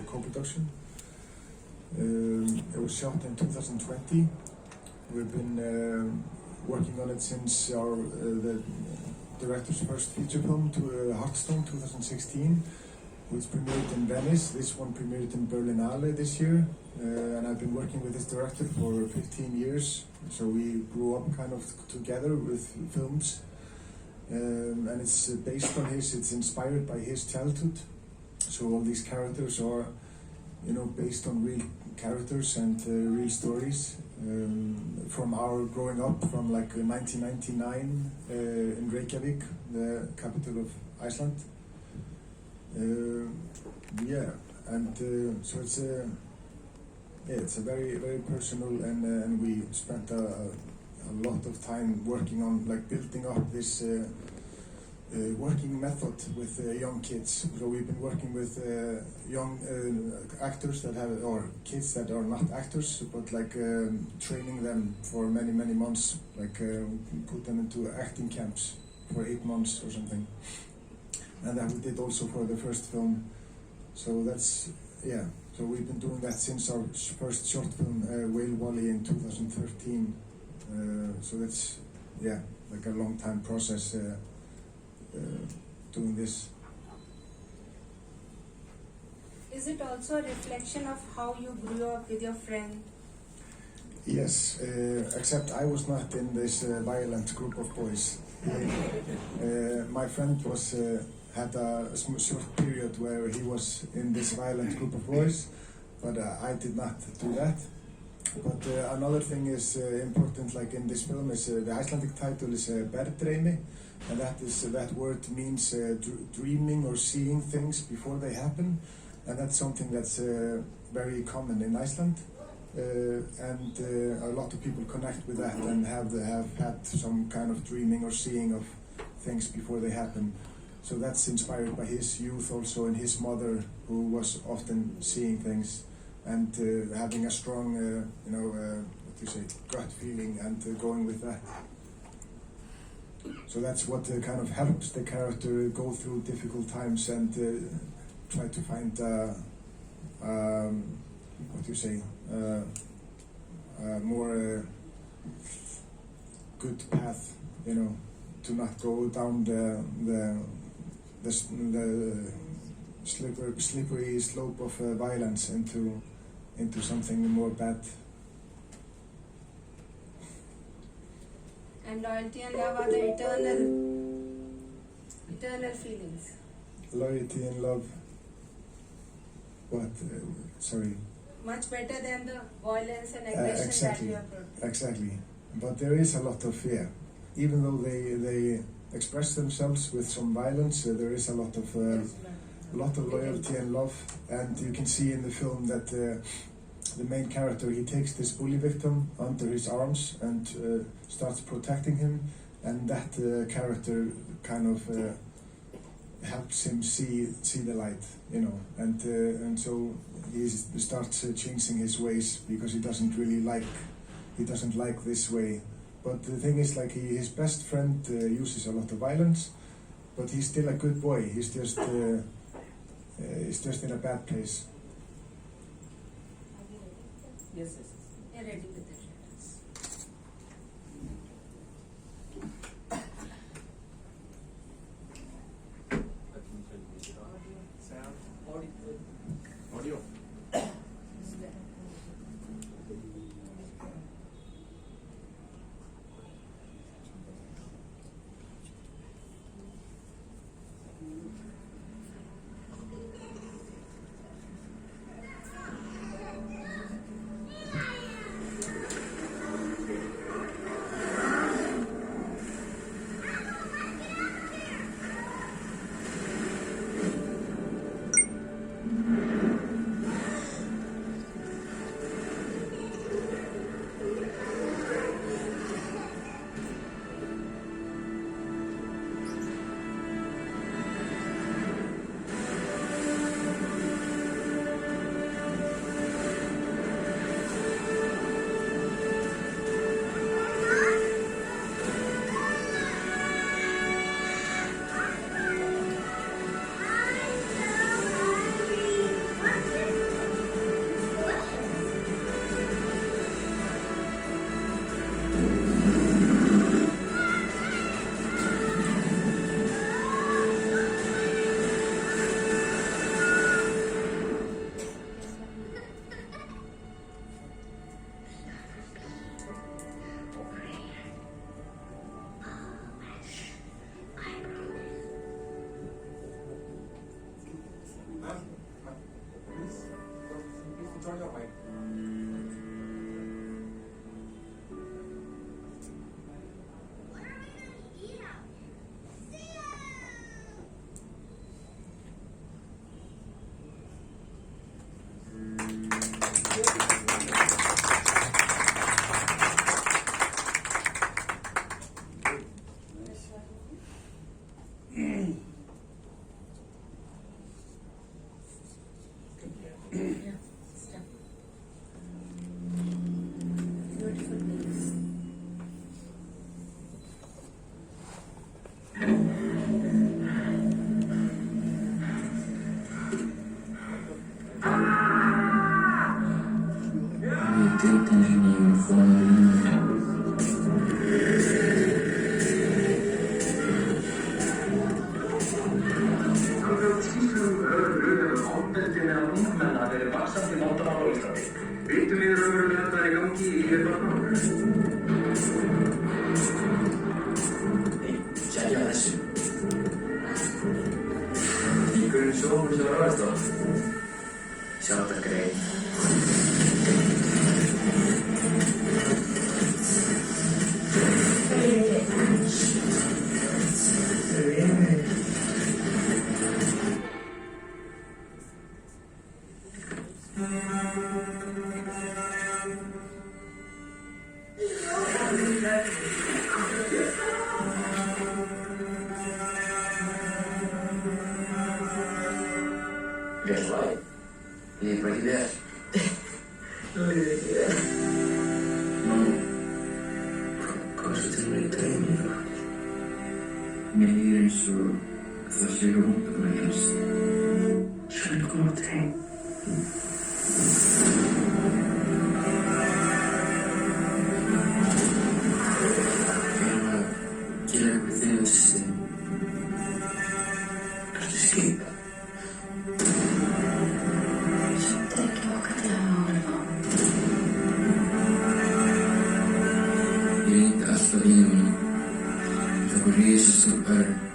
co-production. It was shot in 2020. We've been working on it since the director's first feature film, Heartstone, 2016, which premiered in Venice. This one premiered in Berlinale this year, and I've been working with this director for 15 years. So we grew up kind of together with films, and it's based on it's inspired by his childhood. So all these characters are, based on real characters and real stories from our growing up from like 1999 in Reykjavik, the capital of Iceland. So it's a very, very personal, and we spent a lot of time working on like building up this working method with young kids. So we've been working with young actors or kids that are not actors, but like training them for many, many months, like put them into acting camps for 8 months or something. And that we did also for the first film. So that's, so we've been doing that since our first short film, Whale Wally, in 2013. So that's, like a long time process doing this. Is it also a reflection of how you grew up with your friend? Yes, except I was not in this violent group of boys. My friend had a short period where he was in this violent group of boys, but I did not do that. But another thing is important, like in this film, is the Icelandic title is Berdreimi, and that word means dreaming or seeing things before they happen, and that's something that's very common in Iceland, and a lot of people connect with that and have had some kind of dreaming or seeing of things before they happen. So that's inspired by his youth also, and his mother, who was often seeing things and having a strong, gut feeling and going with that. So that's what kind of helps the character go through difficult times and try to find, a more good path, to not go down the slippery slope of violence into something more bad. And loyalty and love are the eternal feelings. Loyalty and love. What? Sorry. Much better than the violence and aggression that you have brought. Exactly. But there is a lot of fear. Even though they express themselves with some violence, there is a lot of loyalty and love. And you can see in the film that the main character, he takes this bully victim under his arms and starts protecting him, and that character kind of helps him see the light, and so he starts changing his ways because he doesn't like this way. But the thing is, like, his best friend uses a lot of violence, but he's still a good boy. He's just in a bad place. Yes. You're ready with the shadows. Sound. Audio. Yeah. Step. Beautiful nails. Samkvæmt skýrslum lögreglu hefur ofbeldi meðal ungmenna verið vaxandi vandamál á Íslandi. Vitum við raunverulega hvað er í gangi í lífi barna? Nei, sérja þessu. Fíkurinn sofur sem ráðist á. Sjá þetta greið. Vel hlæg. Líður bara ekki vel. Líður ekki vel. Nú, hvað svo til að vera í drauminu? Mér líður eins og það sé rúmt að vera helst. Svenni kom átt heim. Ég er að gera eitthvað þig og systir. Ertu skip? Ég reyndi alltaf í honum. Það var risastór örn.